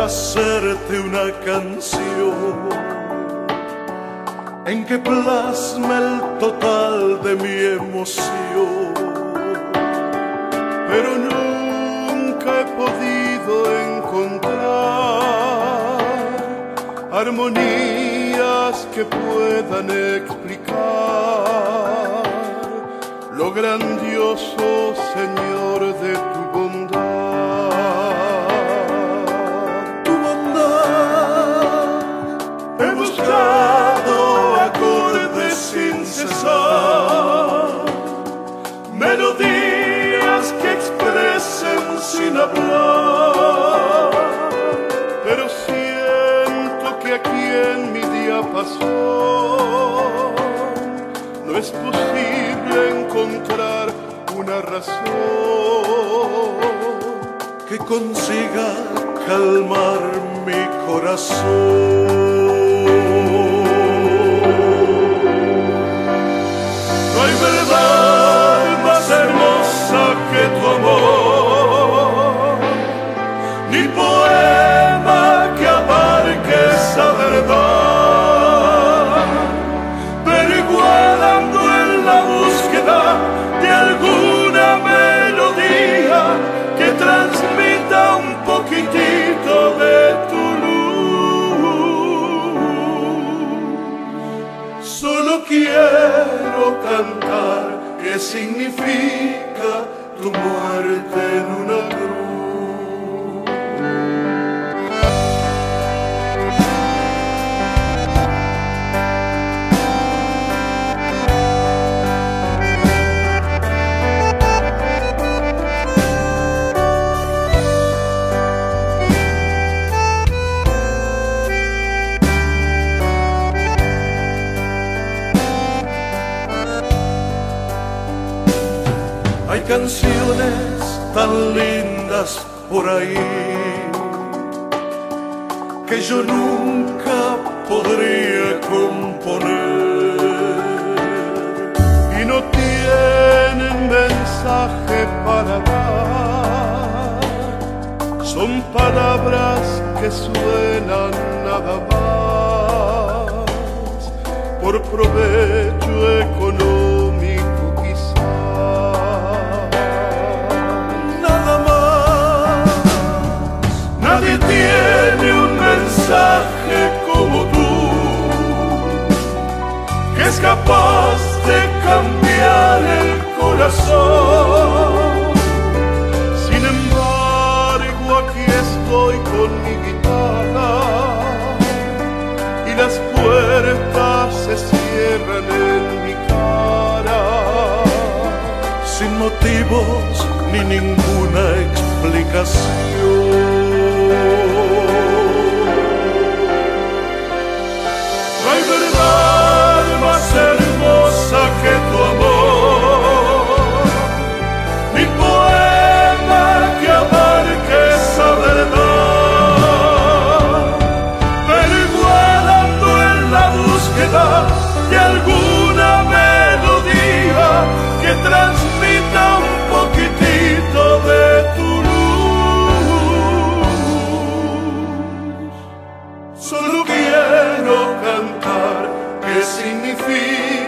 hacerte una canción en que plasme el total de mi emoción, pero nunca he podido encontrar armonías que puedan explicar lo grandioso, Señor, de tu bondad. Tu bondad. He buscado acordes sin cesar, melodías que expresen sin hablar, pero siento que aquí en mi diapasón no es posible encontrar una razón que consiga calmar mi corazón. No hay verdad más hermosa que tu amor, ni poema que abarque esa verdad, perigualando en la búsqueda de alguna melodía que transmita un poquitito de tu luz. Solo quiero cantar qué significa tu muerte en una cruz. Hay canciones tan lindas por ahí que yo nunca podría componer y no tienen mensaje para dar, son palabras que suenan nada más por provecho económico quizá. Nadie tiene un mensaje como tú, que es capaz de cambiar el corazón. Sin embargo, aquí estoy con mi guitarra y las puertas se cierran en mi cara, sin motivos ni ninguna explicación. No hay verdad más hermosa que tu amor, ni poema que abarque esa verdad, perigualando en la búsqueda de alguna melodía que transmita un poquitito de tu luz. Solo quiero cantar qué significa